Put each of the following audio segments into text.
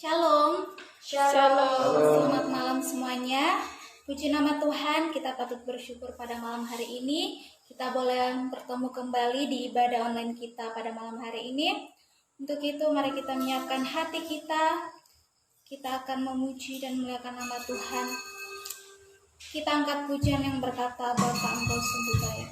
Shalom. Shalom. Selamat malam semuanya. Puji nama Tuhan, kita patut bersyukur pada malam hari ini. Kita boleh bertemu kembali di ibadah online kita pada malam hari ini. Untuk itu mari kita menyiapkan hati kita. Kita akan memuji dan memuliakan nama Tuhan. Kita angkat pujian yang berkata, Bapa Engkau sungguh baik.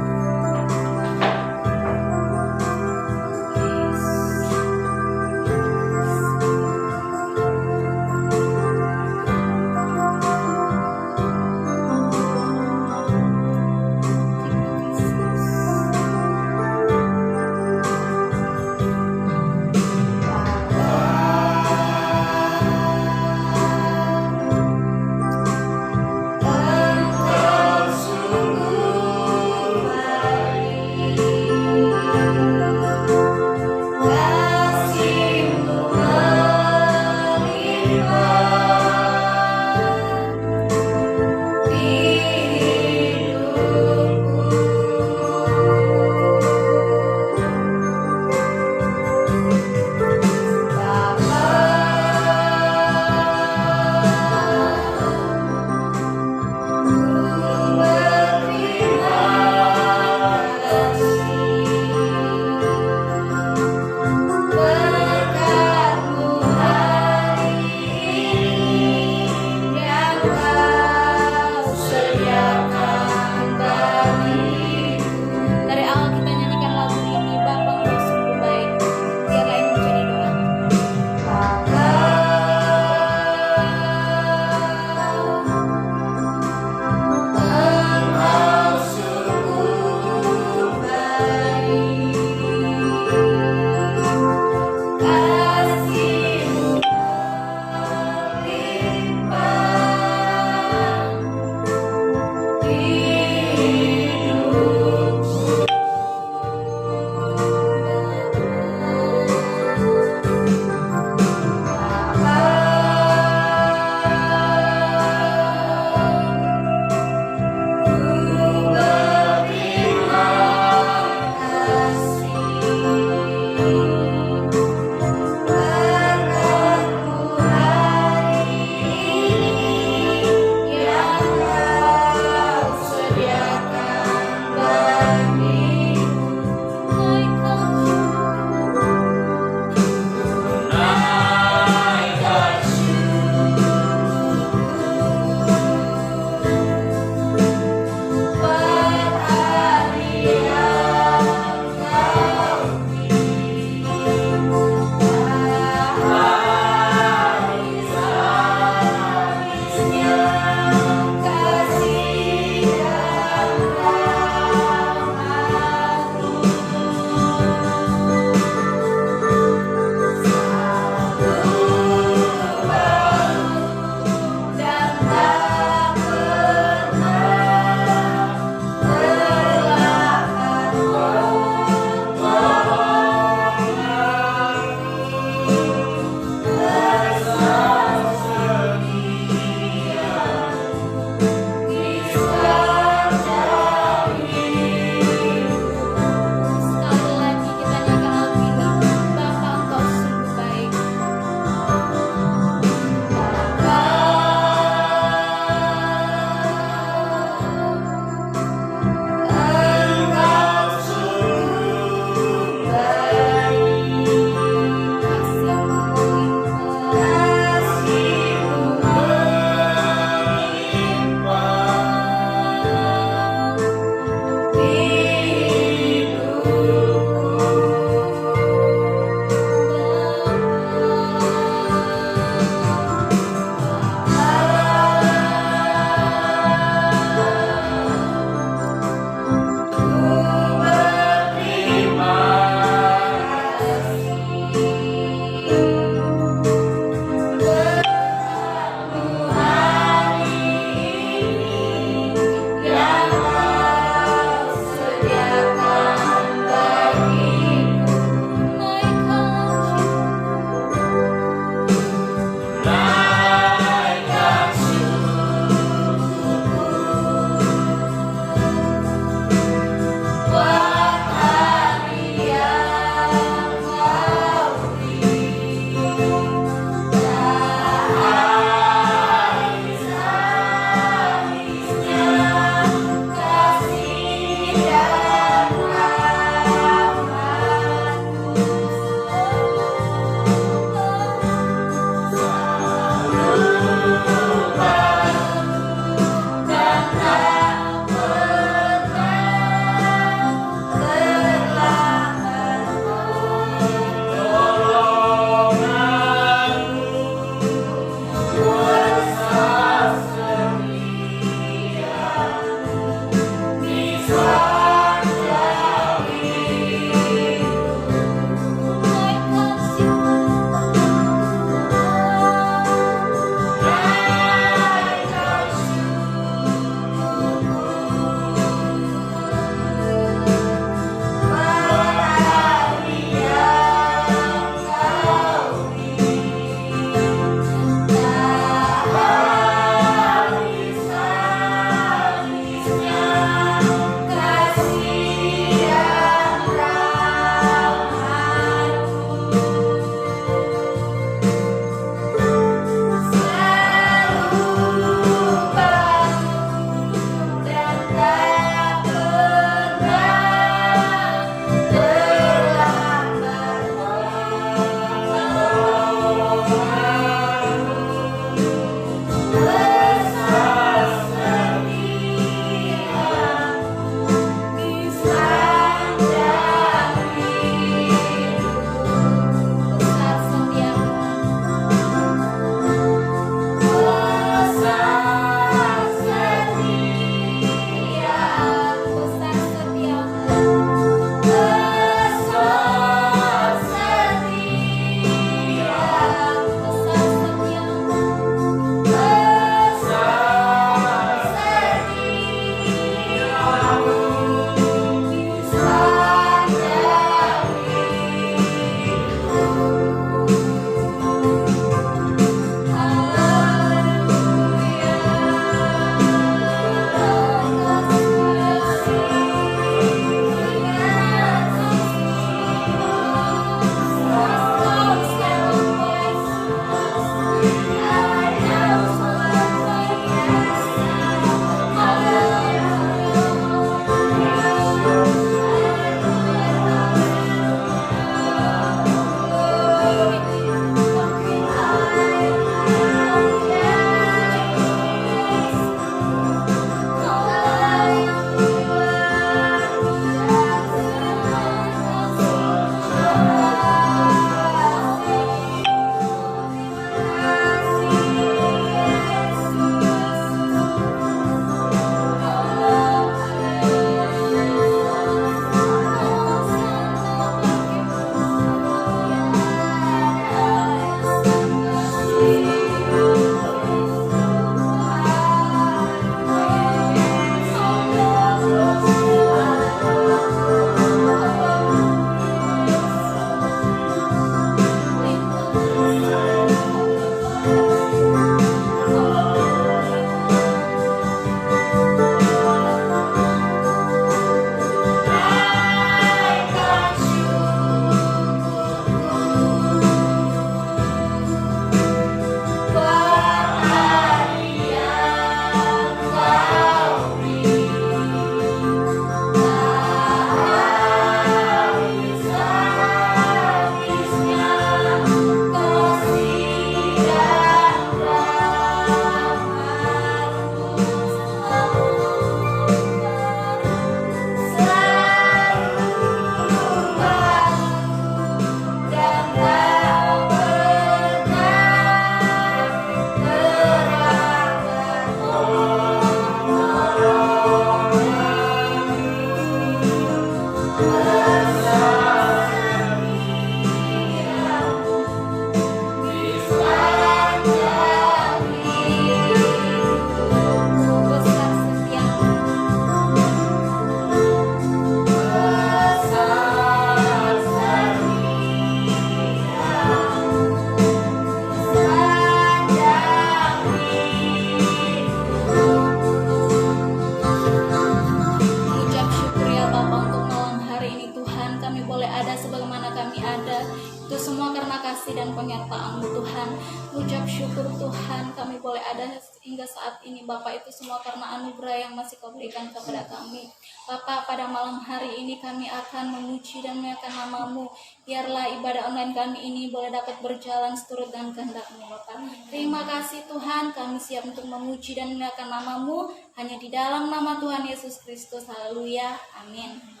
ada sebagaimana kami ada. Itu semua karena kasih dan penyertaan-Mu Tuhan. Ucap syukur Tuhan, kami boleh ada hingga saat ini Bapak, itu semua karena anugerah yang masih Kau berikan kepada kami. Bapak, pada malam hari ini kami akan memuji dan memuliakan nama-Mu. Biarlah ibadah online kami ini boleh dapat berjalan seturut dengan kehendak-Mu Bapak. Terima kasih Tuhan, kami siap untuk memuji dan memuliakan nama-Mu hanya di dalam nama Tuhan Yesus Kristus. Haleluya, amin.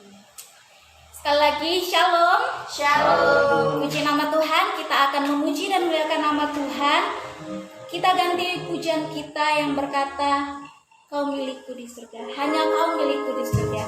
Sekali lagi, shalom. Shalom. Puji nama Tuhan, kita akan memuji dan memuliakan nama Tuhan. Kita ganti pujian kita yang berkata, Kau milikku di surga, hanya Kau milikku di surga.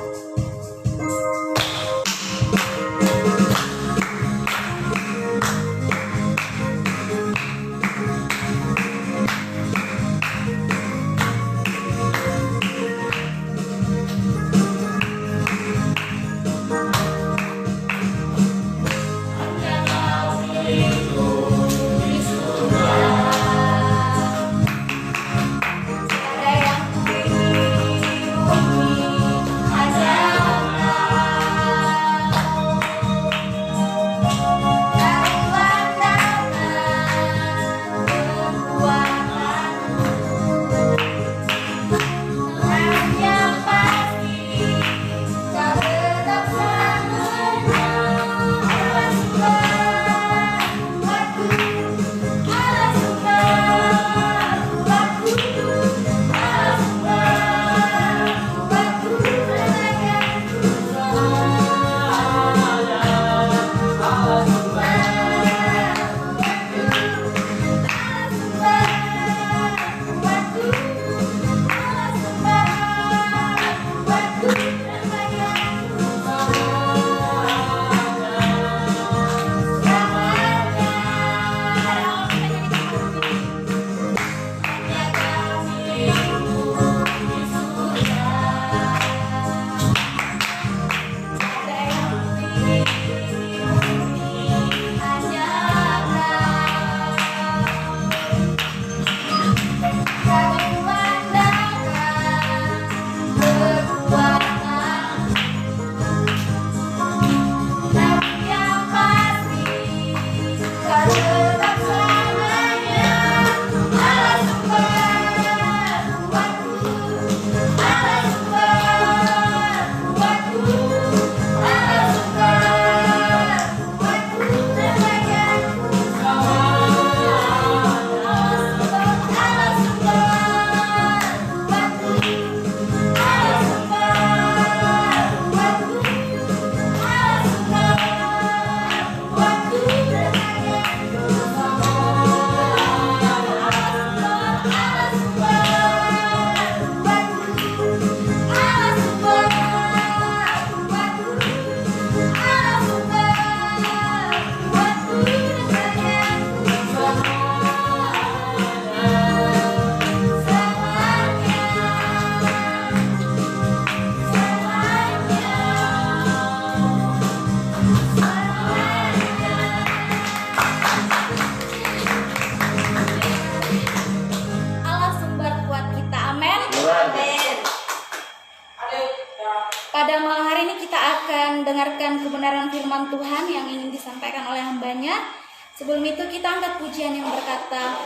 Pada malam hari ini kita akan dengarkan kebenaran firman Tuhan yang ingin disampaikan oleh hambanya. Sebelum itu kita angkat pujian yang berkata,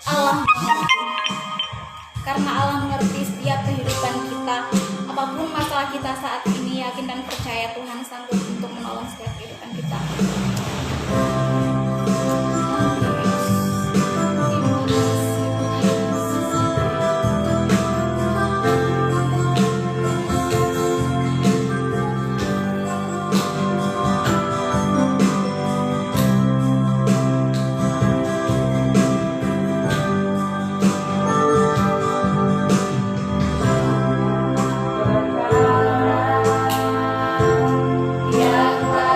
Allah mengerti. Karena Allah mengerti setiap kehidupan kita. Apapun masalah kita saat ini, yakin dan percaya Tuhan sanggup untuk menolong setiap kehidupan kita. Yang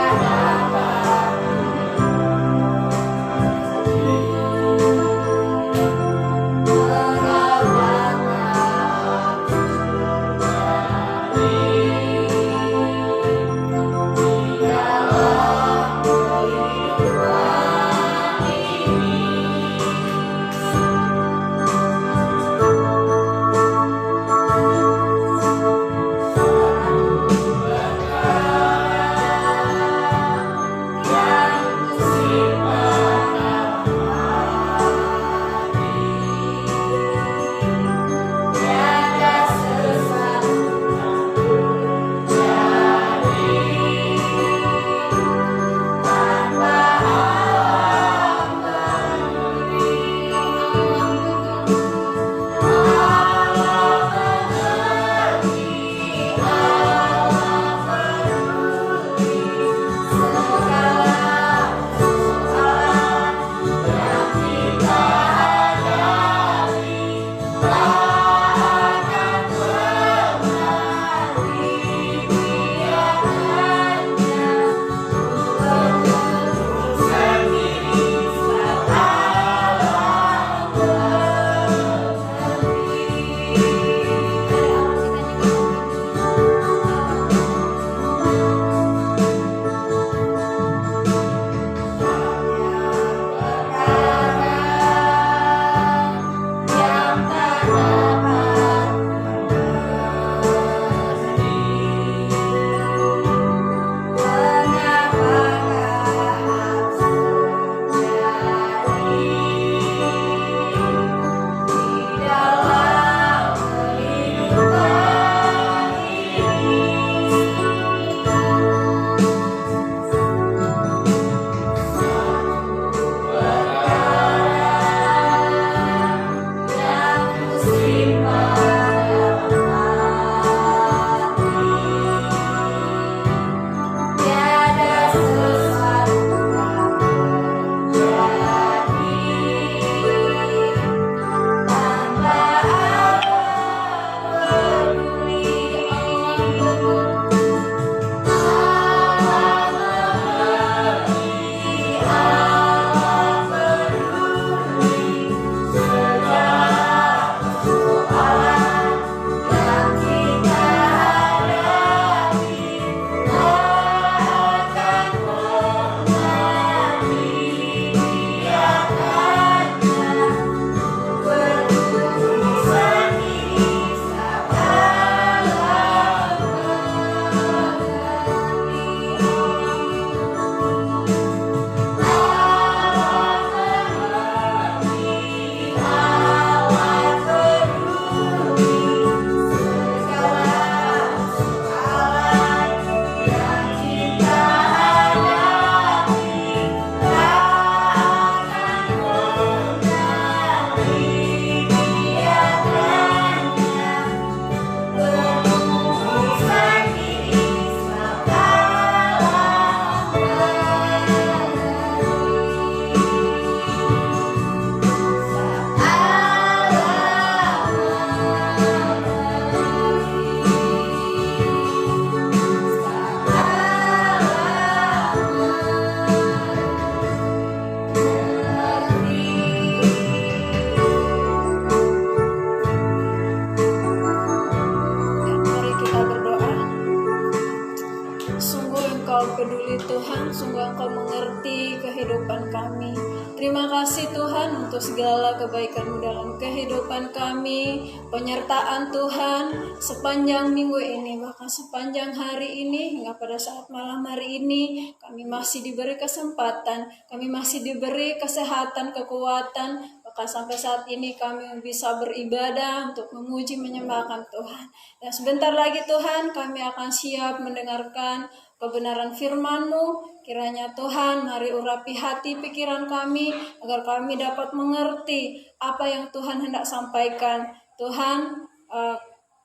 peduli Tuhan, sungguh Engkau mengerti kehidupan kami. Terima kasih Tuhan untuk segala kebaikan-Mu dalam kehidupan kami, penyertaan Tuhan sepanjang minggu ini, bahkan sepanjang hari ini, hingga pada saat malam hari ini, kami masih diberi kesempatan, kami masih diberi kesehatan, kekuatan, bahkan sampai saat ini kami bisa beribadah untuk memuji menyembahkan Tuhan. Dan sebentar lagi Tuhan, kami akan siap mendengarkan kebenaran firman-Mu. Kiranya Tuhan, mari urapi hati pikiran kami, agar kami dapat mengerti apa yang Tuhan hendak sampaikan. Tuhan,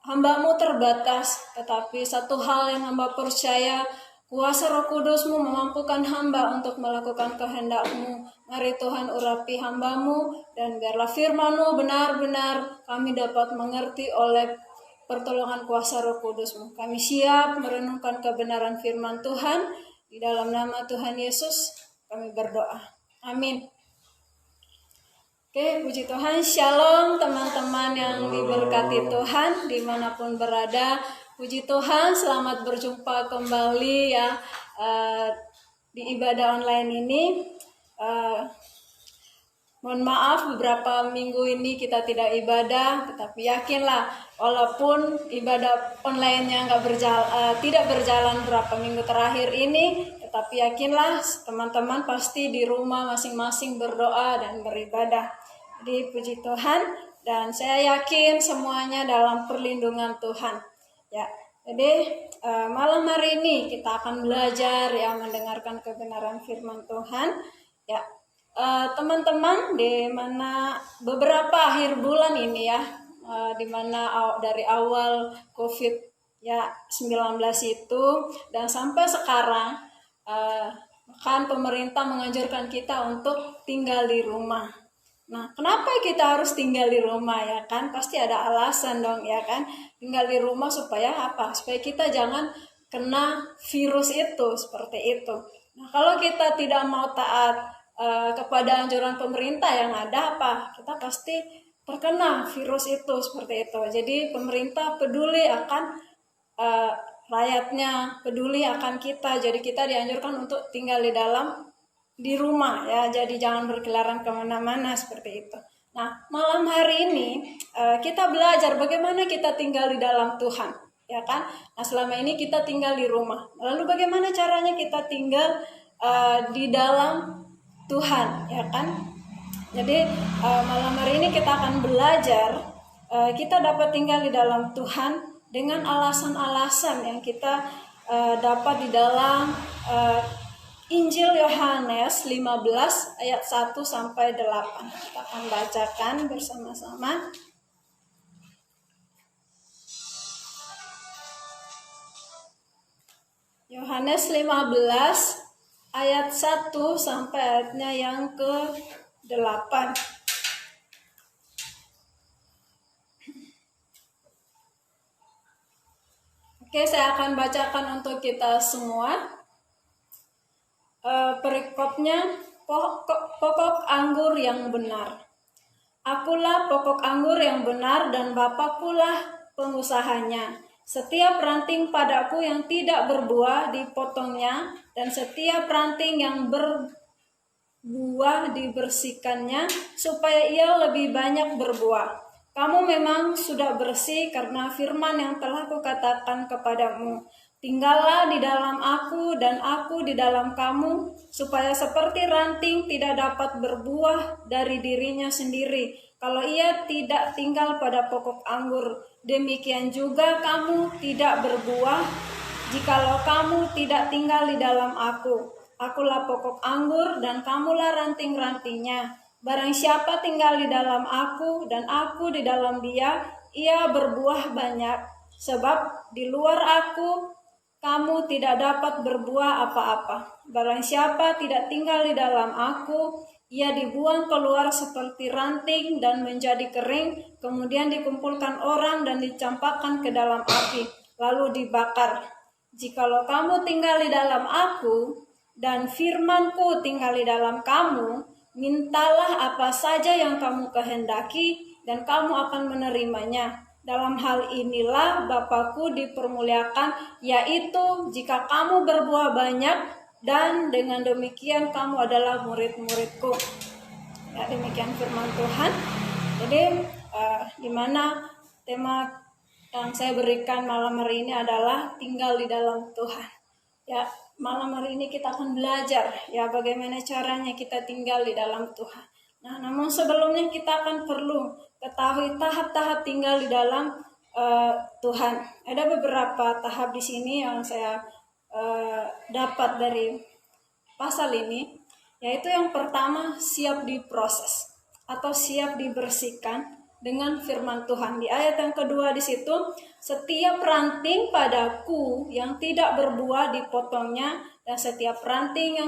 hamba-Mu terbatas, tetapi satu hal yang hamba percaya, kuasa Roh Kudus-Mu memampukan hamba untuk melakukan kehendak-Mu. Mari Tuhan urapi hamba-Mu, dan biarlah firman-Mu benar-benar kami dapat mengerti oleh pertolongan kuasa Roh Kudus-Mu. Kami siap merenungkan kebenaran firman Tuhan. Di dalam nama Tuhan Yesus kami berdoa. Amin. Oke, puji Tuhan. Shalom teman-teman yang diberkati Tuhan dimanapun berada. Puji Tuhan, selamat berjumpa kembali ya di ibadah online ini. Mohon maaf beberapa minggu ini kita tidak ibadah, tetapi yakinlah walaupun ibadah online-nya tidak berjalan beberapa minggu terakhir ini, tetapi yakinlah teman-teman pasti di rumah masing-masing berdoa dan beribadah. Jadi puji Tuhan, dan saya yakin semuanya dalam perlindungan Tuhan. Ya, jadi malam hari ini kita akan belajar ya mendengarkan kebenaran firman Tuhan. Ya. Teman-teman, di mana beberapa akhir bulan ini ya, di mana dari awal COVID ya 19 itu dan sampai sekarang kan pemerintah menganjurkan kita untuk tinggal di rumah. Nah, kenapa kita harus tinggal di rumah ya kan? Pasti ada alasan dong ya kan? Tinggal di rumah supaya apa? Supaya kita jangan kena virus itu, seperti itu. Nah, kalau kita tidak mau taat kepada anjuran pemerintah yang ada apa? Kita pasti terkena virus itu, seperti itu. Jadi pemerintah peduli akan rakyatnya, peduli akan kita. Jadi kita dianjurkan untuk tinggal di rumah ya. Jadi jangan berkeliaran kemana-mana seperti itu. Nah, malam hari ini kita belajar bagaimana kita tinggal di dalam Tuhan, ya kan? Nah, selama ini kita tinggal di rumah. Lalu bagaimana caranya kita tinggal di dalam Tuhan, ya kan? Jadi malam hari ini kita akan belajar kita dapat tinggal di dalam Tuhan dengan alasan-alasan yang kita dapat di dalam Injil Yohanes 15 ayat 1 sampai 8. Kita akan bacakan bersama-sama. Yohanes 15 ayat 1 sampai ayatnya yang ke-8. Oke, saya akan bacakan untuk kita semua. Perikopnya, pokok anggur yang benar. Akulah pokok anggur yang benar dan Bapa-Kulah pengusahanya. Setiap ranting padaku yang tidak berbuah dipotongnya, dan setiap ranting yang berbuah dibersihkannya, supaya ia lebih banyak berbuah. Kamu memang sudah bersih karena firman yang telah kukatakan kepadamu. Tinggallah di dalam aku dan aku di dalam kamu, supaya seperti ranting tidak dapat berbuah dari dirinya sendiri kalau ia tidak tinggal pada pokok anggur. Demikian juga kamu tidak berbuah jikalau kamu tidak tinggal di dalam aku. Akulah pokok anggur dan kamulah ranting-rantingnya. Barang siapa tinggal di dalam aku dan aku di dalam dia, ia berbuah banyak. Sebab di luar aku kamu tidak dapat berbuah apa-apa. Barang siapa tidak tinggal di dalam aku, ia dibuang keluar seperti ranting dan menjadi kering, kemudian dikumpulkan orang dan dicampakkan ke dalam api, lalu dibakar. Jikalau kamu tinggal di dalam aku, dan firman-Ku tinggal di dalam kamu, mintalah apa saja yang kamu kehendaki, dan kamu akan menerimanya. Dalam hal inilah Bapakku dipermuliakan, yaitu jika kamu berbuah banyak, dan dengan demikian kamu adalah murid-muridku. Ya, demikian firman Tuhan. Jadi di mana tema yang saya berikan malam hari ini adalah tinggal di dalam Tuhan. Ya, malam hari ini kita akan belajar ya bagaimana caranya kita tinggal di dalam Tuhan. Nah, namun sebelumnya kita akan perlu ketahui tahap-tahap tinggal di dalam Tuhan. Ada beberapa tahap di sini yang saya dapat dari pasal ini, yaitu yang pertama, siap diproses atau siap dibersihkan dengan firman Tuhan. Di ayat yang kedua di situ, setiap ranting padaku yang tidak berbuah dipotongnya, dan setiap ranting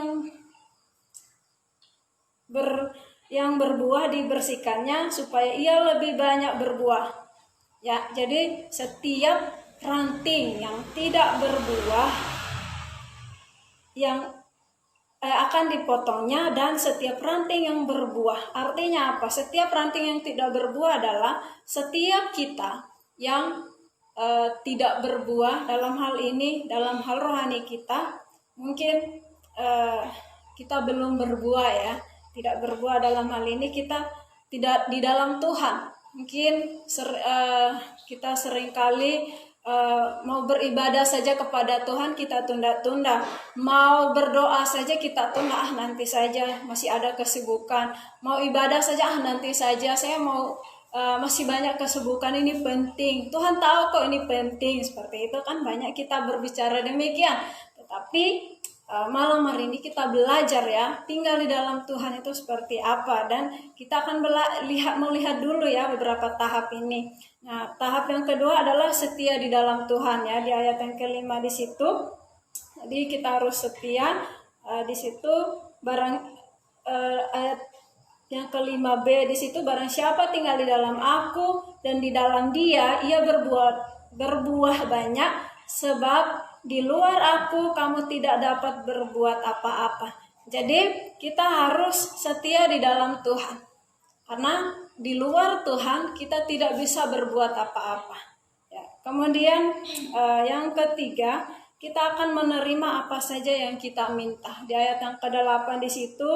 yang berbuah dibersihkannya supaya ia lebih banyak berbuah. Ya, jadi setiap ranting yang tidak berbuah yang akan dipotongnya, dan setiap ranting yang berbuah. Artinya apa? Setiap ranting yang tidak berbuah adalah setiap kita yang tidak berbuah dalam hal ini, dalam hal rohani kita. Mungkin kita belum berbuah ya, tidak berbuah dalam hal ini, kita tidak di dalam Tuhan. Mungkin kita seringkali mau beribadah saja kepada Tuhan kita tunda-tunda, mau berdoa saja kita tunda, nanti saja, masih ada kesibukan, mau ibadah saja, nanti saja, saya mau masih banyak kesibukan, ini penting, Tuhan tahu kok ini penting, seperti itu kan banyak kita berbicara demikian. Tetapi malam hari ini kita belajar ya, tinggal di dalam Tuhan itu seperti apa, dan kita akan melihat dulu ya beberapa tahap ini. Nah, tahap yang kedua adalah setia di dalam Tuhan ya, di ayat yang kelima di situ. Jadi kita harus setia di situ, ayat yang kelima B di situ, barang siapa tinggal di dalam aku dan di dalam dia, ia berbuah banyak, sebab di luar aku kamu tidak dapat berbuat apa-apa. Jadi kita harus setia di dalam Tuhan, karena di luar Tuhan kita tidak bisa berbuat apa-apa ya. Kemudian yang ketiga, kita akan menerima apa saja yang kita minta. Di ayat yang ke-8 di situ,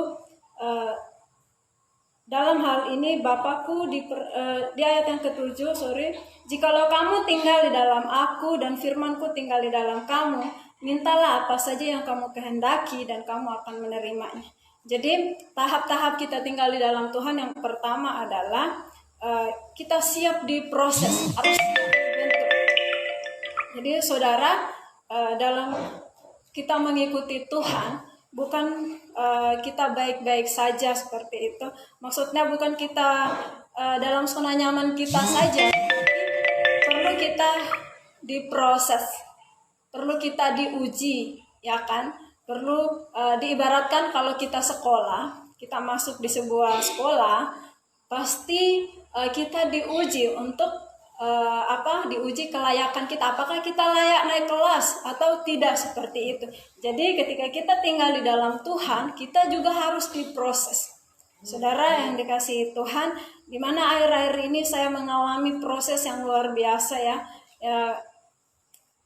dalam hal ini Bapakku di ayat yang ke-7, jikalau kamu tinggal di dalam aku dan firmanku tinggal di dalam kamu, mintalah apa saja yang kamu kehendaki dan kamu akan menerimanya. Jadi tahap-tahap kita tinggal di dalam Tuhan, yang pertama adalah kita siap diproses, harus siap dibentuk. Jadi saudara, dalam kita mengikuti Tuhan, bukan kita baik-baik saja seperti itu. Maksudnya bukan kita dalam zona nyaman kita saja, perlu kita diproses, perlu kita diuji, ya kan? Perlu diibaratkan kalau kita sekolah, kita masuk di sebuah sekolah, pasti kita diuji untuk diuji kelayakan kita, apakah kita layak naik kelas atau tidak, seperti itu. Jadi ketika kita tinggal di dalam Tuhan, kita juga harus diproses. Saudara yang dikasihi Tuhan, di mana akhir-akhir ini saya mengalami proses yang luar biasa ya.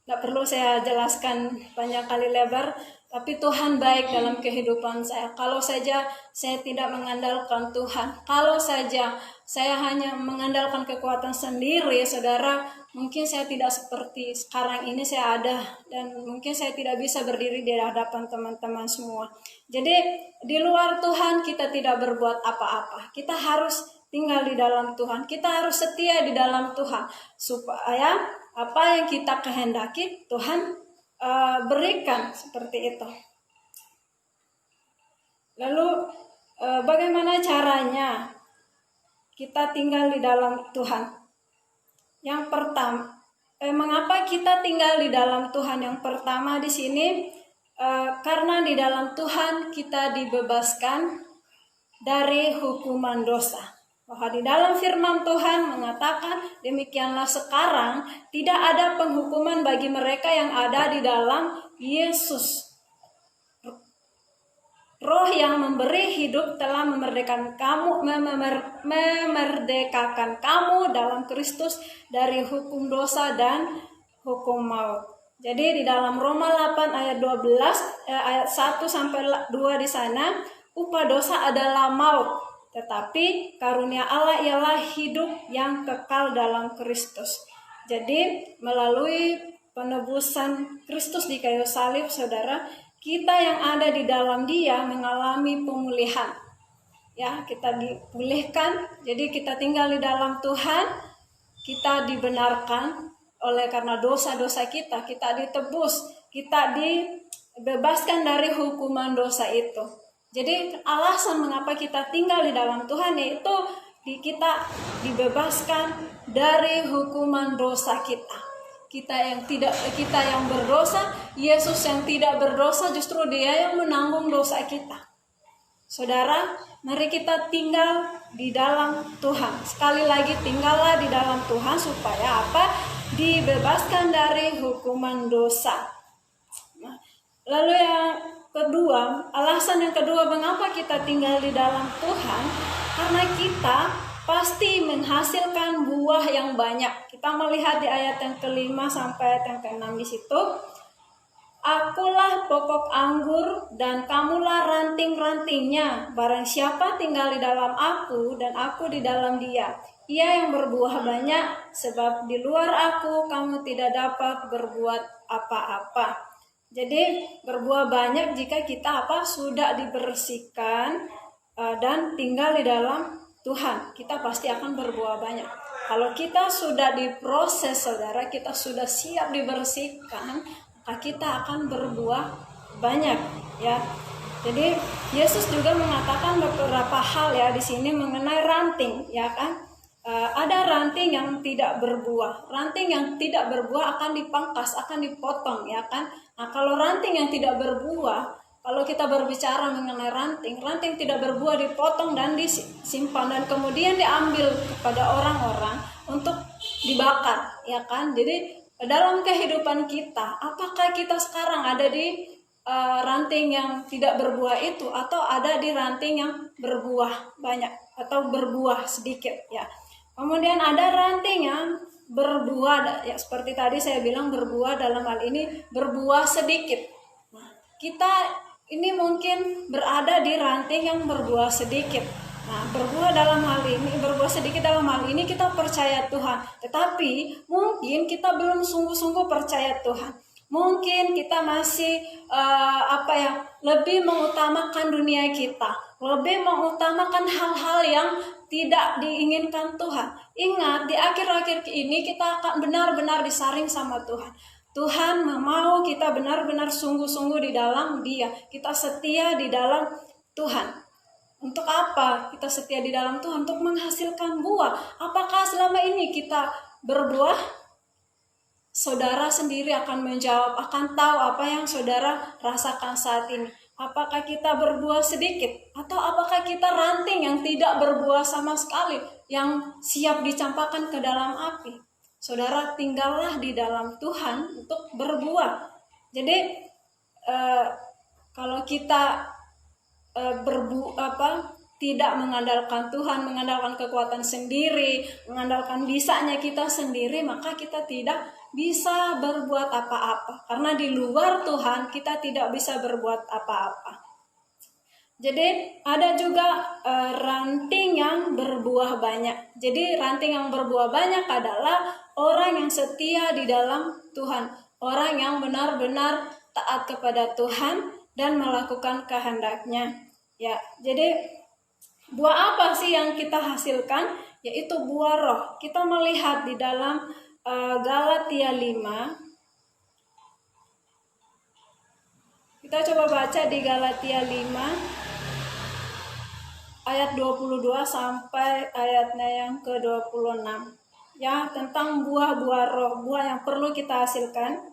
Tidak perlu saya jelaskan panjang kali lebar, tapi Tuhan baik dalam kehidupan saya. Kalau saja saya tidak mengandalkan Tuhan, kalau saja saya hanya mengandalkan kekuatan sendiri, saudara, mungkin saya tidak seperti sekarang ini saya ada, dan mungkin saya tidak bisa berdiri di hadapan teman-teman semua. Jadi di luar Tuhan kita tidak berbuat apa-apa. Kita harus tinggal di dalam Tuhan, kita harus setia di dalam Tuhan, supaya apa yang kita kehendaki Tuhan berikan, seperti itu. Lalu bagaimana caranya kita tinggal di dalam Tuhan? Yang pertama, mengapa kita tinggal di dalam Tuhan? Yang pertama di sini, karena di dalam Tuhan kita dibebaskan dari hukuman dosa. Bahwa di dalam firman Tuhan mengatakan, demikianlah sekarang tidak ada penghukuman bagi mereka yang ada di dalam Yesus. Roh yang memberi hidup telah memerdekakan kamu dalam Kristus dari hukum dosa dan hukum maut. Jadi di dalam Roma 8 ayat 12 ayat 1 sampai 2 di sana, upah dosa adalah maut, tetapi karunia Allah ialah hidup yang kekal dalam Kristus. Jadi melalui penebusan Kristus di kayu salib, saudara, kita yang ada di dalam Dia mengalami pemulihan. Ya, kita dipulihkan. Jadi kita tinggal di dalam Tuhan, kita dibenarkan oleh karena dosa-dosa kita ditebus, kita dibebaskan dari hukuman dosa itu. Jadi alasan mengapa kita tinggal di dalam Tuhan yaitu kita dibebaskan dari hukuman dosa kita. Kita yang berdosa, Yesus yang tidak berdosa, justru Dia yang menanggung dosa kita. Saudara, mari kita tinggal di dalam Tuhan. Sekali lagi, tinggallah di dalam Tuhan supaya apa? Dibebaskan dari hukuman dosa. Nah, lalu yang kedua, alasan yang kedua mengapa kita tinggal di dalam Tuhan, karena kita pasti menghasilkan buah yang banyak. Kita melihat di ayat yang ke-5 sampai ayat yang ke-6 di situ. Akulah pokok anggur dan kamulah ranting-rantingnya. Barang siapa tinggal di dalam aku dan aku di dalam dia, ia yang berbuah banyak, sebab di luar aku kamu tidak dapat berbuat apa-apa. Jadi berbuah banyak jika kita sudah dibersihkan dan tinggal di dalam Tuhan, kita pasti akan berbuah banyak. Kalau kita sudah diproses, saudara, kita sudah siap dibersihkan, maka kita akan berbuah banyak, ya. Jadi Yesus juga mengatakan beberapa hal ya di sini mengenai ranting, ya kan? Ada ranting yang tidak berbuah. Ranting yang tidak berbuah akan dipangkas, akan dipotong, ya kan? Nah, kalau ranting yang tidak berbuah, kalau kita berbicara mengenai ranting tidak berbuah dipotong dan disimpan dan kemudian diambil kepada orang-orang untuk dibakar, ya kan? Jadi dalam kehidupan kita, apakah kita sekarang ada di ranting yang tidak berbuah itu atau ada di ranting yang berbuah banyak atau berbuah sedikit, ya? Kemudian ada ranting yang berbuah, ya seperti tadi saya bilang berbuah dalam hal ini berbuah sedikit. Nah, kita ini mungkin berada di ranting yang berbuah sedikit. Nah, berbuah sedikit dalam hal ini kita percaya Tuhan. Tetapi mungkin kita belum sungguh-sungguh percaya Tuhan. Mungkin kita masih lebih mengutamakan dunia kita, lebih mengutamakan hal-hal yang tidak diinginkan Tuhan. Ingat, di akhir-akhir ini kita akan benar-benar disaring sama Tuhan. Tuhan mau kita benar-benar sungguh-sungguh di dalam Dia. Kita setia di dalam Tuhan. Untuk apa kita setia di dalam Tuhan? Untuk menghasilkan buah. Apakah selama ini kita berbuah? Saudara sendiri akan menjawab, akan tahu apa yang saudara rasakan saat ini. Apakah kita berbuah sedikit? Atau apakah kita ranting yang tidak berbuah sama sekali, yang siap dicampakkan ke dalam api? Saudara, tinggallah di dalam Tuhan untuk berbuah. Jadi kalau kita tidak mengandalkan Tuhan, mengandalkan kekuatan sendiri, mengandalkan bisanya kita sendiri, maka kita tidak bisa berbuat apa-apa. Karena di luar Tuhan kita tidak bisa berbuat apa-apa. Jadi ada juga ranting yang berbuah banyak. Jadi ranting yang berbuah banyak adalah orang yang setia di dalam Tuhan, orang yang benar-benar taat kepada Tuhan dan melakukan kehendak-Nya. Ya, jadi buah apa sih yang kita hasilkan? Yaitu buah roh. Kita melihat di dalam Galatia 5. Kita coba baca di Galatia 5 ayat 22 sampai ayatnya yang ke-26. Ya, tentang buah-buah roh, buah yang perlu kita hasilkan.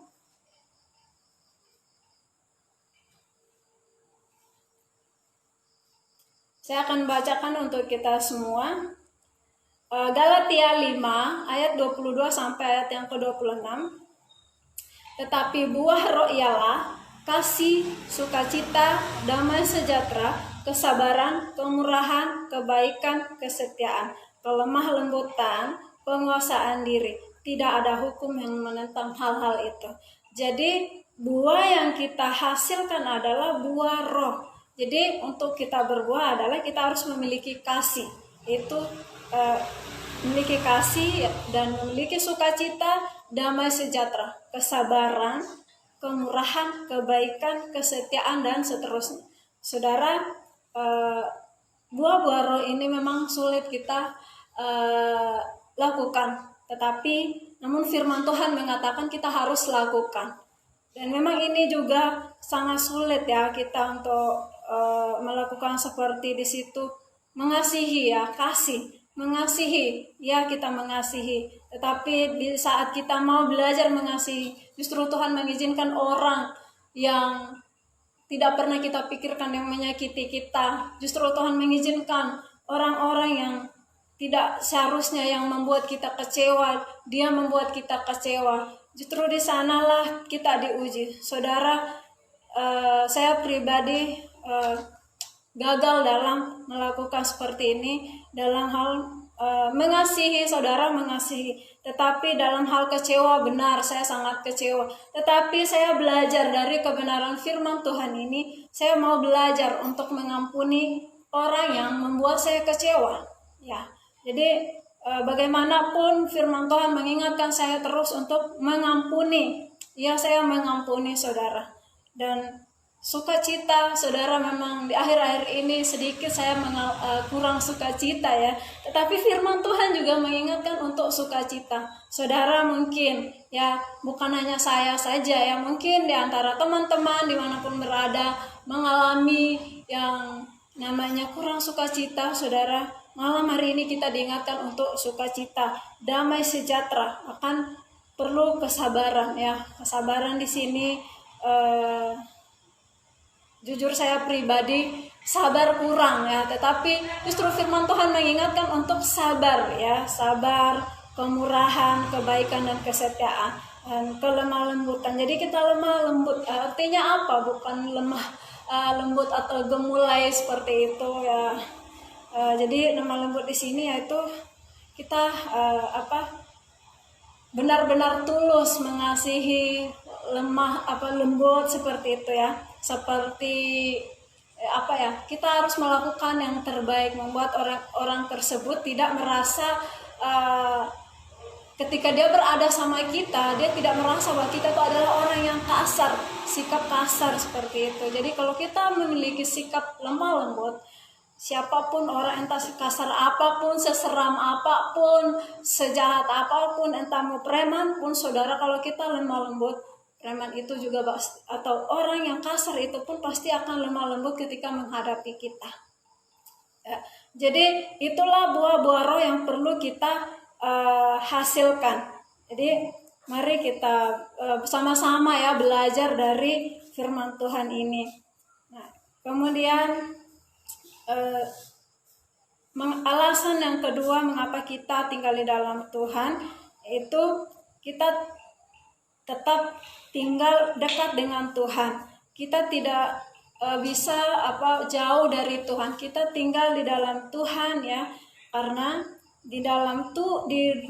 Saya akan bacakan untuk kita semua. Galatia 5 ayat 22 sampai ayat yang ke-26. Tetapi buah roh ialah kasih, sukacita, damai sejahtera, kesabaran, kemurahan, kebaikan, kesetiaan, kelemah lembutan, penguasaan diri. Tidak ada hukum yang menentang hal-hal itu. Jadi buah yang kita hasilkan adalah buah roh. Jadi untuk kita berbuah adalah kita harus memiliki kasih. Itu memiliki kasih dan memiliki sukacita, damai sejahtera, kesabaran, kemurahan, kebaikan, kesetiaan, dan seterusnya. Saudara, buah-buah roh ini memang sulit kita lakukan, tetapi namun firman Tuhan mengatakan kita harus lakukan. Dan memang ini juga sangat sulit ya kita untuk melakukan seperti di situ, mengasihi ya, kasih, mengasihi ya, kita mengasihi. Tetapi di saat kita mau belajar mengasihi, justru Tuhan mengizinkan orang yang tidak pernah kita pikirkan yang menyakiti kita. Justru Tuhan mengizinkan orang-orang yang tidak seharusnya yang membuat kita kecewa, dia membuat kita kecewa. Justru di sanalah kita diuji. Saudara, saya pribadi gagal dalam melakukan seperti ini dalam hal mengasihi, saudara mengasihi. Tetapi dalam hal kecewa, benar saya sangat kecewa. Tetapi saya belajar dari kebenaran firman Tuhan ini. Saya mau belajar untuk mengampuni orang yang membuat saya kecewa. Ya, jadi bagaimanapun firman Tuhan mengingatkan saya terus untuk mengampuni. Ya, saya mengampuni saudara. Dan sukacita, saudara, memang di akhir-akhir ini sedikit saya kurang sukacita ya. Tetapi firman Tuhan juga mengingatkan untuk sukacita. Saudara mungkin ya, bukan hanya saya saja ya, mungkin di antara teman-teman dimanapun berada mengalami yang namanya kurang sukacita. Saudara, malam hari ini kita diingatkan untuk sukacita, damai sejahtera, akan perlu kesabaran ya. Kesabaran di sini jujur saya pribadi sabar kurang ya, tetapi justru firman Tuhan mengingatkan untuk sabar ya, sabar, kemurahan, kebaikan, dan kesetiaan, dan kelemah lembutan. Jadi kita lemah lembut, artinya apa? Bukan lemah lembut atau gemulai seperti itu ya. Jadi lemah lembut di sini yaitu kita benar-benar tulus mengasihi, lemah lembut seperti itu ya. Seperti kita harus melakukan yang terbaik, membuat orang tersebut tidak merasa ketika dia berada sama kita, dia tidak merasa bahwa kita itu adalah orang yang kasar, sikap kasar seperti itu. Jadi kalau kita memiliki sikap lemah lembut, siapapun orang, entah kasar apapun, seseram apapun, sejahat apapun, entah mau preman pun, saudara, kalau kita lemah lembut, preman itu juga atau orang yang kasar itu pun pasti akan lemah lembut ketika menghadapi kita. Ya, jadi itulah buah-buah roh yang perlu kita hasilkan. Jadi mari kita bersama-sama ya belajar dari firman Tuhan ini. Nah, kemudian alasan yang kedua mengapa kita tinggal di dalam Tuhan, itu kita tetap tinggal dekat dengan Tuhan. Kita tidak bisa jauh dari Tuhan. Kita tinggal di dalam Tuhan ya, karena di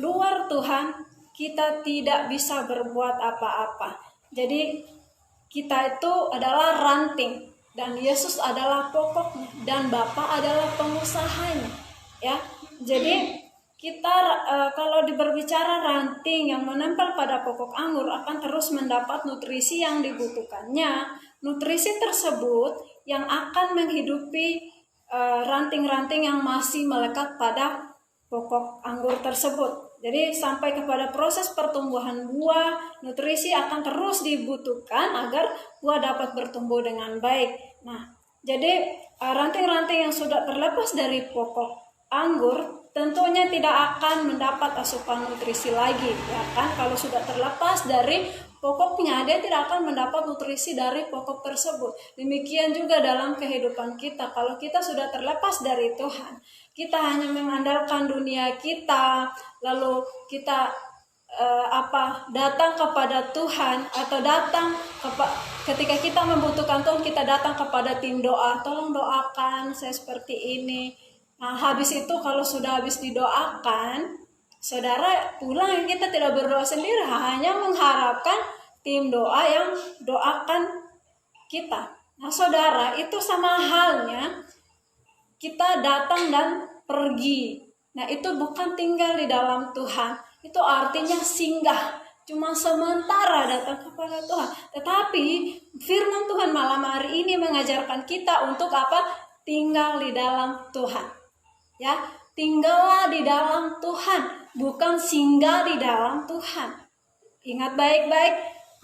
luar Tuhan kita tidak bisa berbuat apa-apa. Jadi kita itu adalah ranting dan Yesus adalah pokoknya dan Bapa adalah pengusahanya ya. Jadi kita kalau berbicara ranting yang menempel pada pokok anggur akan terus mendapat nutrisi yang dibutuhkannya. Nutrisi tersebut yang akan menghidupi ranting-ranting yang masih melekat pada pokok anggur tersebut. Jadi sampai kepada proses pertumbuhan buah, nutrisi akan terus dibutuhkan agar buah dapat bertumbuh dengan baik. Nah, jadi ranting-ranting yang sudah terlepas dari pokok anggur tentunya tidak akan mendapat asupan nutrisi lagi, ya kan? Kalau sudah terlepas dari pokoknya, dia tidak akan mendapat nutrisi dari pokok tersebut. Demikian juga dalam kehidupan kita. Kalau kita sudah terlepas dari Tuhan, kita hanya mengandalkan dunia kita, lalu kita datang kepada Tuhan atau ketika kita membutuhkan Tuhan, kita datang kepada tim doa, tolong doakan saya seperti ini. Nah, habis itu kalau sudah habis didoakan, saudara pulang, kita tidak berdoa sendiri, hanya mengharapkan tim doa yang doakan kita. Nah, saudara, itu sama halnya kita datang dan pergi. Nah, itu bukan tinggal di dalam Tuhan. Itu artinya singgah, cuma sementara datang kepada Tuhan. Tetapi firman Tuhan malam hari ini mengajarkan kita untuk apa? Tinggal di dalam Tuhan. Ya, tinggallah di dalam Tuhan, bukan singgah di dalam Tuhan. Ingat baik-baik,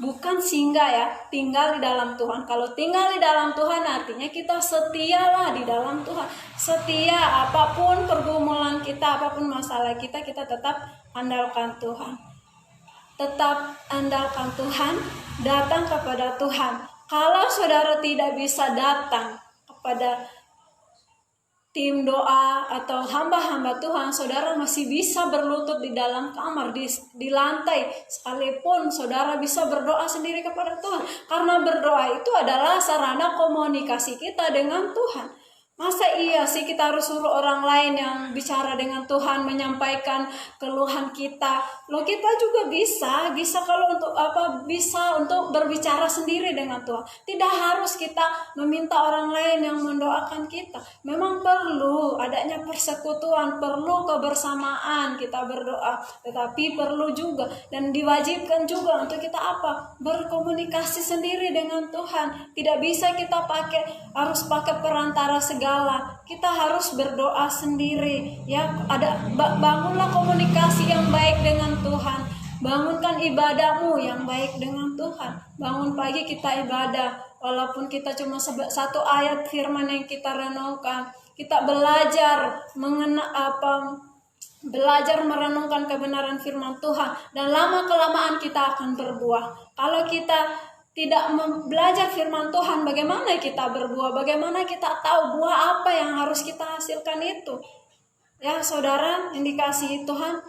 bukan singgah ya, tinggal di dalam Tuhan. Kalau tinggal di dalam Tuhan artinya kita setialah di dalam Tuhan. Setia, apapun pergumulan kita, apapun masalah kita, kita tetap andalkan Tuhan. Tetap andalkan Tuhan, datang kepada Tuhan. Kalau saudara tidak bisa datang kepada tim doa atau hamba-hamba Tuhan, saudara masih bisa berlutut di dalam kamar, di lantai, sekalipun saudara bisa berdoa sendiri kepada Tuhan. Karena berdoa itu adalah sarana komunikasi kita dengan Tuhan. Masa iya sih kita harus suruh orang lain yang bicara dengan Tuhan, menyampaikan keluhan kita? Loh, kita juga bisa kalau bisa untuk berbicara sendiri dengan Tuhan. Tidak harus kita meminta orang lain yang mendoakan kita. Memang perlu adanya persekutuan, perlu kebersamaan kita berdoa, tetapi perlu juga dan diwajibkan juga untuk kita berkomunikasi sendiri dengan Tuhan. Tidak bisa kita harus pakai perantara segala. Kita harus berdoa sendiri ya. Bangunlah komunikasi yang baik dengan Tuhan. Bangunkan ibadahmu yang baik dengan Tuhan. Bangun pagi kita ibadah, walaupun kita cuma satu ayat firman yang kita renungkan. Kita belajar belajar merenungkan kebenaran firman Tuhan, dan lama-kelamaan kita akan berbuah. Kalau kita tidak belajar firman Tuhan, bagaimana kita berbuah? Bagaimana kita tahu buah apa yang harus kita hasilkan itu? Ya, saudara, indikasi Tuhan,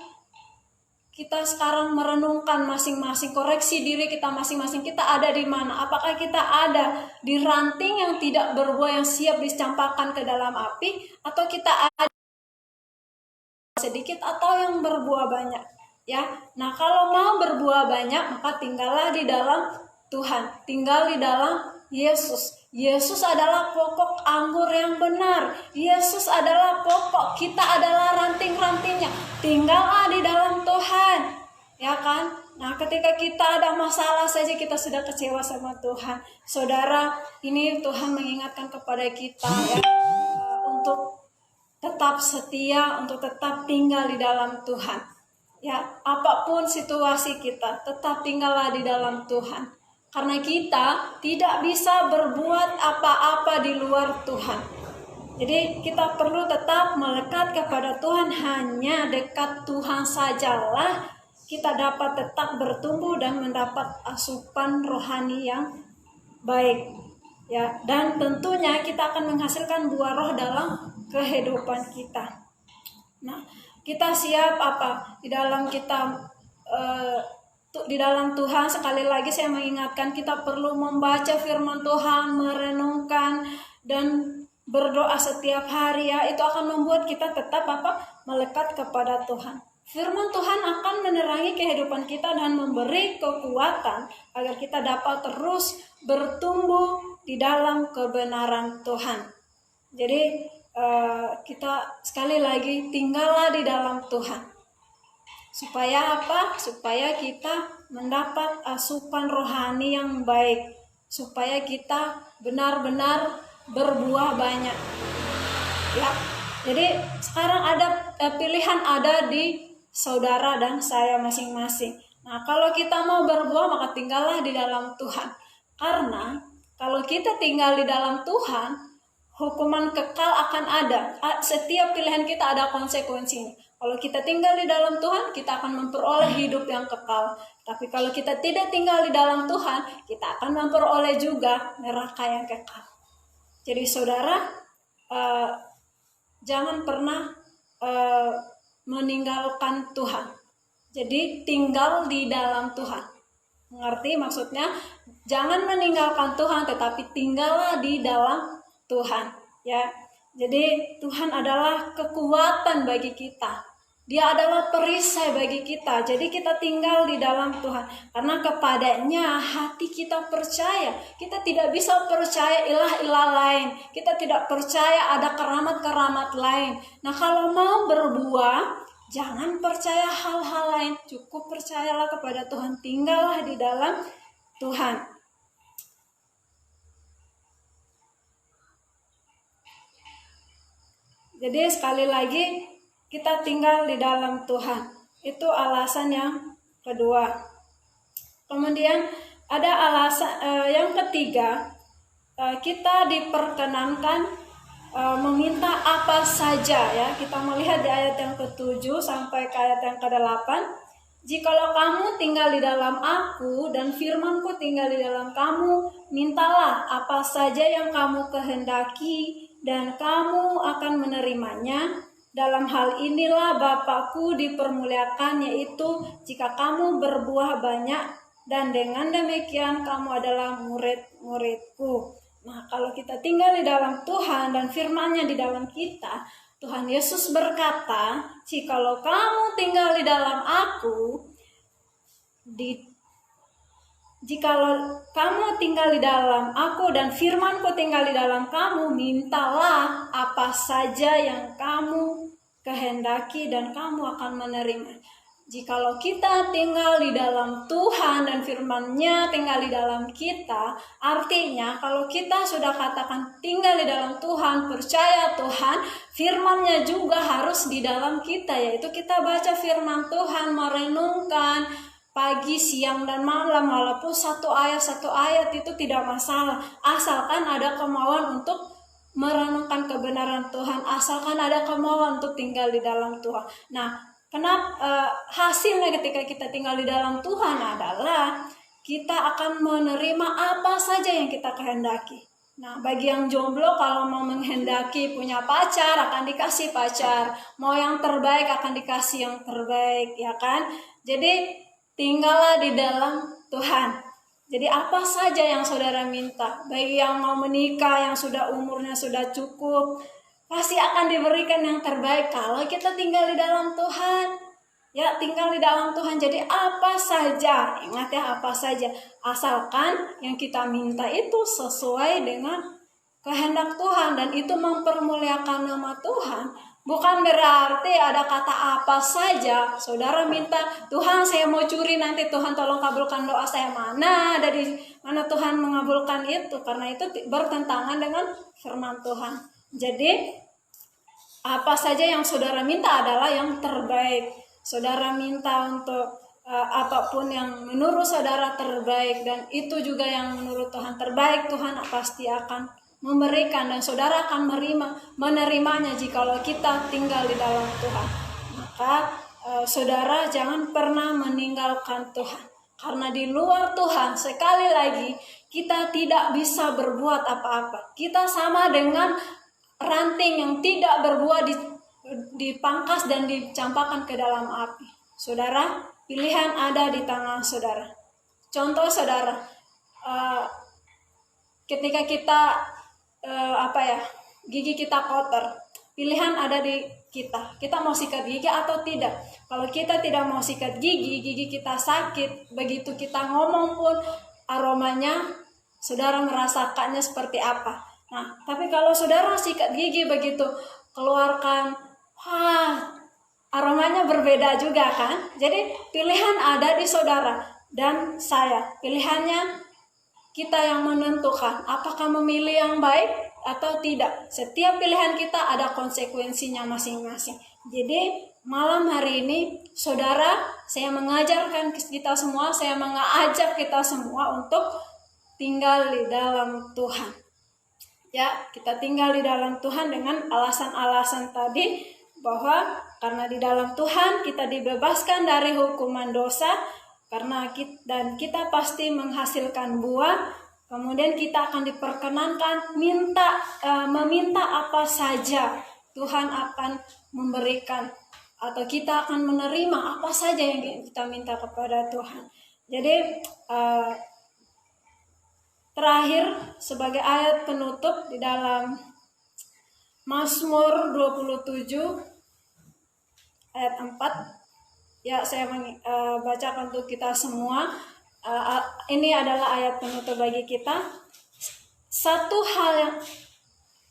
kita sekarang merenungkan masing-masing, koreksi diri kita masing-masing. Kita ada di mana? Apakah kita ada di ranting yang tidak berbuah, yang siap dicampakkan ke dalam api, atau kita ada sedikit atau yang berbuah banyak? Ya, nah kalau mau berbuah banyak, maka tinggallah di dalam Tuhan, tinggal di dalam Yesus. Yesus adalah pokok anggur yang benar. Yesus adalah pokok, kita adalah ranting-rantingnya. Tinggallah di dalam Tuhan, ya kan? Nah, ketika kita ada masalah saja kita sudah kecewa sama Tuhan. Saudara, ini Tuhan mengingatkan kepada kita ya, untuk tetap setia, untuk tetap tinggal di dalam Tuhan. Ya, apapun situasi kita, tetap tinggallah di dalam Tuhan. Karena kita tidak bisa berbuat apa-apa di luar Tuhan. Jadi kita perlu tetap melekat kepada Tuhan. Hanya dekat Tuhan sajalah kita dapat tetap bertumbuh dan mendapat asupan rohani yang baik. Ya, dan tentunya kita akan menghasilkan buah roh dalam kehidupan kita. Nah, kita siap di dalam di dalam Tuhan. Sekali lagi saya mengingatkan, kita perlu membaca firman Tuhan, merenungkan dan berdoa setiap hari ya. Itu akan membuat kita tetap melekat kepada Tuhan. Firman Tuhan akan menerangi kehidupan kita dan memberi kekuatan agar kita dapat terus bertumbuh di dalam kebenaran Tuhan. Jadi kita sekali lagi tinggallah di dalam Tuhan. Supaya Supaya kita mendapat asupan rohani yang baik. Supaya kita benar-benar berbuah banyak. Ya. Jadi sekarang ada pilihan ada di saudara dan saya masing-masing. Nah, kalau kita mau berbuah, maka tinggallah di dalam Tuhan. Karena kalau kita tinggal di dalam Tuhan, hukuman kekal akan ada. Setiap pilihan kita ada konsekuensinya. Kalau kita tinggal di dalam Tuhan, kita akan memperoleh hidup yang kekal. Tapi kalau kita tidak tinggal di dalam Tuhan, kita akan memperoleh juga neraka yang kekal. Jadi saudara, jangan pernah meninggalkan Tuhan. Jadi tinggal di dalam Tuhan. Mengerti maksudnya? Jangan meninggalkan Tuhan, tetapi tinggallah di dalam Tuhan. Ya, jadi Tuhan adalah kekuatan bagi kita. Dia adalah perisai bagi kita. Jadi kita tinggal di dalam Tuhan. Karena kepadanya hati kita percaya. Kita tidak bisa percaya ilah-ilah lain. Kita tidak percaya ada keramat-keramat lain. Nah, kalau mau berbuah, jangan percaya hal-hal lain. Cukup percayalah kepada Tuhan. Tinggallah di dalam Tuhan. Jadi sekali lagi, kita tinggal di dalam Tuhan. Itu alasan yang kedua. Kemudian ada alasan yang ketiga, kita diperkenankan meminta apa saja ya. Kita melihat di ayat yang ke-7 sampai ke ayat yang ke-8. Jikalau kamu tinggal di dalam aku dan firmanku tinggal di dalam kamu, mintalah apa saja yang kamu kehendaki dan kamu akan menerimanya. Dalam hal inilah Bapakku dipermuliakan, yaitu jika kamu berbuah banyak dan dengan demikian kamu adalah murid-muridku. Nah, kalau kita tinggal di dalam Tuhan dan firman-Nya di dalam kita, Tuhan Yesus berkata, jikalau kamu tinggal di dalam aku, jikalau kamu tinggal di dalam aku dan firman-Ku tinggal di dalam kamu, mintalah apa saja yang kamu kehendaki dan kamu akan menerima. Jikalau kita tinggal di dalam Tuhan dan firman-Nya tinggal di dalam kita, artinya kalau kita sudah katakan tinggal di dalam Tuhan, percaya Tuhan, firman-Nya juga harus di dalam kita, yaitu kita baca firman Tuhan, merenungkan pagi, siang, dan malam, walaupun satu ayat itu tidak masalah, asalkan ada kemauan untuk merenungkan kebenaran Tuhan, asalkan ada kemauan untuk tinggal di dalam Tuhan. Nah, kenapa hasilnya ketika kita tinggal di dalam Tuhan adalah kita akan menerima apa saja yang kita kehendaki. Nah, bagi yang jomblo kalau mau menghendaki punya pacar akan dikasih pacar, mau yang terbaik akan dikasih yang terbaik, ya kan? Jadi tinggallah di dalam Tuhan. Jadi apa saja yang saudara minta, bagi yang mau menikah, yang sudah umurnya sudah cukup, pasti akan diberikan yang terbaik kalau kita tinggal di dalam Tuhan. Ya, tinggal di dalam Tuhan. Jadi apa saja, ingat ya, apa saja, asalkan yang kita minta itu sesuai dengan kehendak Tuhan dan itu mempermuliakan nama Tuhan. Bukan berarti ada kata apa saja saudara minta, Tuhan saya mau curi, nanti Tuhan tolong kabulkan doa saya. Mana ada di mana Tuhan mengabulkan itu, karena itu bertentangan dengan firman Tuhan. Jadi apa saja yang saudara minta adalah yang terbaik. Saudara minta untuk apapun yang menurut saudara terbaik, dan itu juga yang menurut Tuhan terbaik, Tuhan pasti akan memberikan dan saudara akan menerimanya jikalau kita tinggal di dalam Tuhan. Maka saudara jangan pernah meninggalkan Tuhan, karena di luar Tuhan sekali lagi kita tidak bisa berbuat apa-apa. Kita sama dengan ranting yang tidak berbuah dipangkas dan dicampakkan ke dalam api. Saudara, pilihan ada di tangan saudara. Contoh saudara, ketika kita gigi kita kotor, pilihan ada di kita. Kita mau sikat gigi atau tidak. Kalau kita tidak mau sikat gigi kita sakit. Begitu kita ngomong pun aromanya saudara merasakannya seperti apa. Nah, tapi kalau saudara sikat gigi begitu keluarkan, aromanya berbeda juga kan. Jadi pilihan ada di saudara dan saya. Pilihannya kita yang menentukan apakah memilih yang baik atau tidak. Setiap pilihan kita ada konsekuensinya masing-masing. Jadi malam hari ini saudara, saya mengajarkan kita semua, saya mengajak kita semua untuk tinggal di dalam Tuhan. Ya, kita tinggal di dalam Tuhan dengan alasan-alasan tadi, bahwa karena di dalam Tuhan kita dibebaskan dari hukuman dosa, karena kita pasti menghasilkan buah. Kemudian kita akan diperkenankan meminta apa saja, Tuhan akan memberikan atau kita akan menerima apa saja yang kita minta kepada Tuhan. Jadi terakhir sebagai ayat penutup di dalam Mazmur 27 ayat 4, ya saya bacakan untuk kita semua. Ini adalah ayat penutup bagi kita. Satu hal yang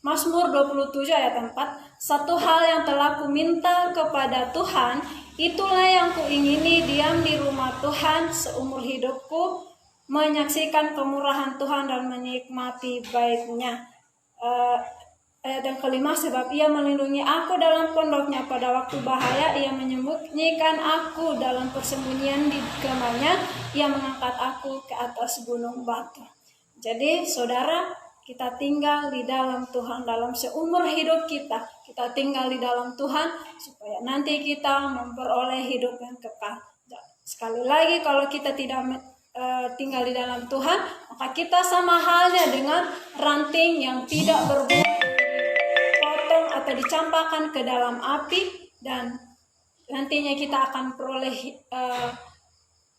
Mazmur 27 ayat 4, satu hal yang telah kuminta kepada Tuhan, itulah yang kuingini, diam di rumah Tuhan seumur hidupku, menyaksikan kemurahan Tuhan dan menikmati baik-Nya. Ayat yang kelima, sebab Ia melindungi aku dalam pondoknya, pada waktu bahaya Ia menyembunyikan aku dalam persembunyian di kemahnya, Ia mengangkat aku ke atas gunung batu. Jadi saudara, kita tinggal di dalam Tuhan dalam seumur hidup kita tinggal di dalam Tuhan supaya nanti kita memperoleh hidup yang kekal. Sekali lagi, kalau kita tidak tinggal di dalam Tuhan, maka kita sama halnya dengan ranting yang tidak berbuah, dipotong atau dicampakkan ke dalam api, dan nantinya kita akan peroleh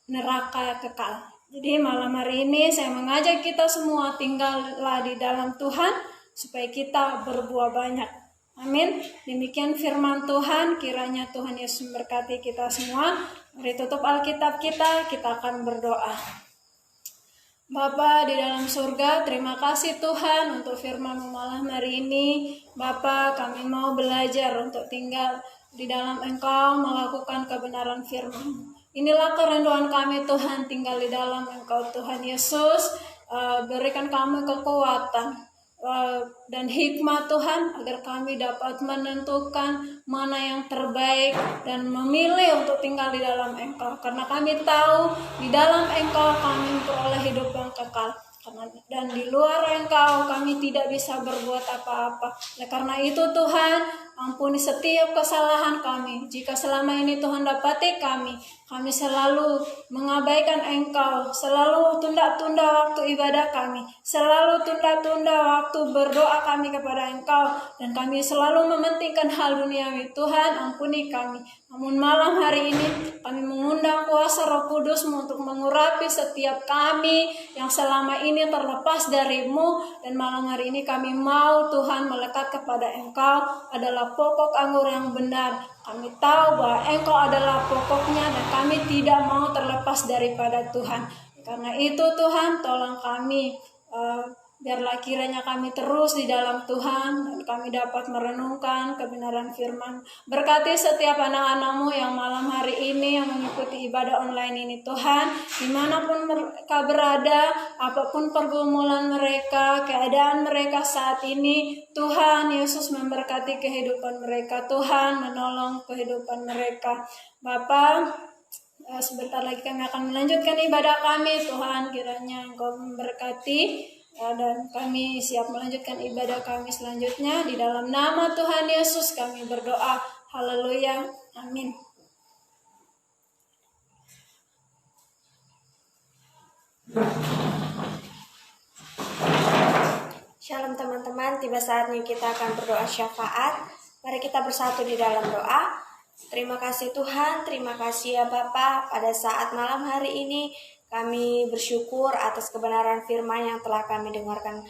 neraka kekal. Jadi malam hari ini saya mengajak kita semua tinggallah di dalam Tuhan supaya kita berbuah banyak. Amin. Demikian firman Tuhan, kiranya Tuhan Yesus memberkati kita semua. Mari tutup Alkitab kita akan berdoa. Bapa di dalam surga, terima kasih Tuhan untuk firman-Mu malam hari ini. Bapa, kami mau belajar untuk tinggal di dalam Engkau, melakukan kebenaran firman-Mu. Inilah kerinduan kami Tuhan, tinggal di dalam Engkau Tuhan Yesus. Berikan kami kekuatan dan hikmat Tuhan, agar kami dapat menentukan mana yang terbaik dan memilih untuk tinggal di dalam Engkau. Karena kami tahu di dalam Engkau kami memperoleh hidup yang kekal. Dan di luar Engkau kami tidak bisa berbuat apa-apa. Karena itu Tuhan, ampuni setiap kesalahan kami. Jika selama ini Tuhan dapati kami selalu mengabaikan Engkau, selalu tunda-tunda waktu ibadah kami, selalu tunda-tunda waktu berdoa kami kepada Engkau, dan kami selalu mementingkan hal duniawi. Tuhan, ampuni kami. Namun malam hari ini kami mengundang kuasa Roh Kudus-Mu untuk mengurapi setiap kami yang selama ini terlepas dari-Mu, dan malam hari ini kami mau Tuhan melekat kepada Engkau adalah pokok anggur yang benar. Kami tahu bahwa Engkau adalah pokoknya dan kami tidak mau terlepas daripada Tuhan. Karena itu Tuhan, tolong kami, biarlah kiranya kami terus di dalam Tuhan dan kami dapat merenungkan kebenaran firman. Berkati setiap anak-anak-Mu yang malam hari ini yang mengikuti ibadah online ini Tuhan, dimanapun mereka berada, apapun pergumulan mereka, keadaan mereka saat ini, Tuhan Yesus memberkati kehidupan mereka. Tuhan menolong kehidupan mereka. Bapa, sebentar lagi kami akan melanjutkan ibadah kami. Tuhan, kiranya Engkau memberkati, dan kami siap melanjutkan ibadah kami selanjutnya. Di dalam nama Tuhan Yesus kami berdoa. Haleluya. Amin. Shalom teman-teman, tiba saatnya kita akan berdoa syafaat. Mari kita bersatu di dalam doa. Terima kasih Tuhan, terima kasih ya Bapa. Pada saat malam hari ini kami bersyukur atas kebenaran firman yang telah kami dengarkan.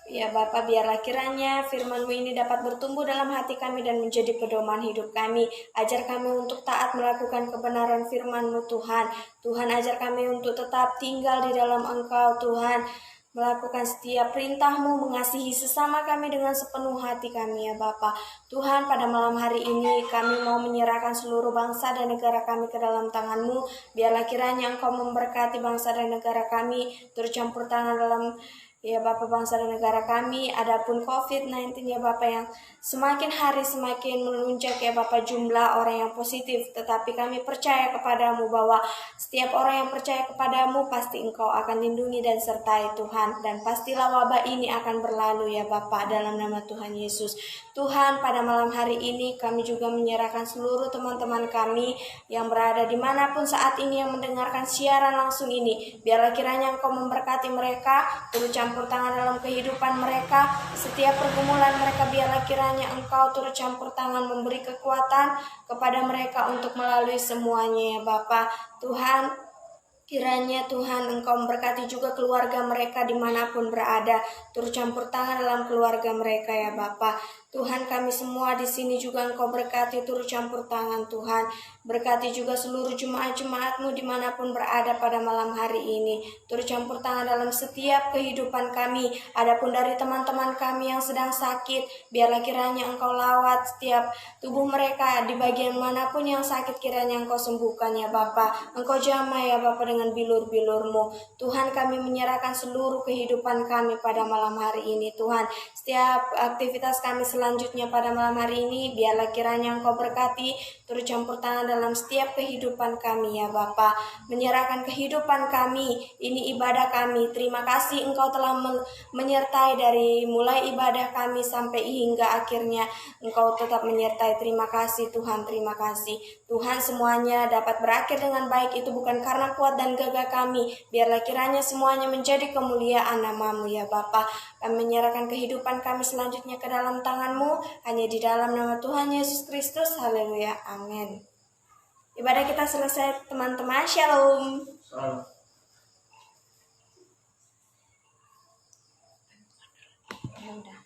Ya Bapa, biarlah kiranya firman-Mu ini dapat bertumbuh dalam hati kami dan menjadi pedoman hidup kami. Ajar kami untuk taat melakukan kebenaran firman-Mu Tuhan. Tuhan, ajar kami untuk tetap tinggal di dalam Engkau Tuhan. Melakukan setiap perintah-Mu, mengasihi sesama kami dengan sepenuh hati kami ya Bapa. Tuhan, pada malam hari ini kami mau menyerahkan seluruh bangsa dan negara kami ke dalam tangan-Mu. Biarlah kiranya Engkau memberkati bangsa dan negara kami, tercampur tangan dalam ya Bapak bangsa dan negara kami. Adapun COVID-19 ya Bapak yang semakin hari semakin melunjak ya Bapak jumlah orang yang positif. Tetapi kami percaya kepadamu bahwa setiap orang yang percaya kepadamu pasti Engkau akan lindungi dan sertai Tuhan. Dan pastilah wabah ini akan berlalu ya Bapak dalam nama Tuhan Yesus. Tuhan, pada malam hari ini kami juga menyerahkan seluruh teman-teman kami yang berada dimanapun saat ini yang mendengarkan siaran langsung ini. Biarlah kiranya Engkau memberkati mereka, turut campur campur tangan dalam kehidupan mereka. Setiap pergumulan mereka biarlah kiranya Engkau turut campur tangan memberi kekuatan kepada mereka untuk melalui semuanya ya Bapa. Tuhan, kiranya Tuhan Engkau memberkati juga keluarga mereka dimanapun berada. Turut campur tangan dalam keluarga mereka ya Bapa. Tuhan, kami semua di sini juga Engkau berkati, turut campur tangan Tuhan. Berkati juga seluruh jemaat-jemaat-Mu dimanapun berada pada malam hari ini. Turut campur tangan dalam setiap kehidupan kami. Adapun dari teman-teman kami yang sedang sakit, biarlah kiranya Engkau lawat setiap tubuh mereka di bagian manapun yang sakit, kiranya Engkau sembuhkan ya Bapa. Engkau jamah ya Bapa dengan bilur-bilur-Mu. Tuhan, kami menyerahkan seluruh kehidupan kami pada malam hari ini Tuhan. Setiap aktivitas kami selanjutnya pada malam hari ini, biarlah kiranya Engkau berkati, turut campur tangan dalam setiap kehidupan kami ya Bapa. Menyerahkan kehidupan kami, ini ibadah kami. Terima kasih Engkau telah menyertai dari mulai ibadah kami sampai hingga akhirnya. Engkau tetap menyertai. Terima kasih Tuhan, terima kasih. Tuhan, semuanya dapat berakhir dengan baik, itu bukan karena kuat dan gagah kami. Biarlah kiranya semuanya menjadi kemuliaan nama-Mu ya Bapa. Kami menyerahkan kehidupan kami selanjutnya ke dalam tangan-Mu, hanya di dalam nama Tuhan Yesus Kristus. Haleluya, amin. Ibadah kita selesai teman-teman. Shalom. Ya udah.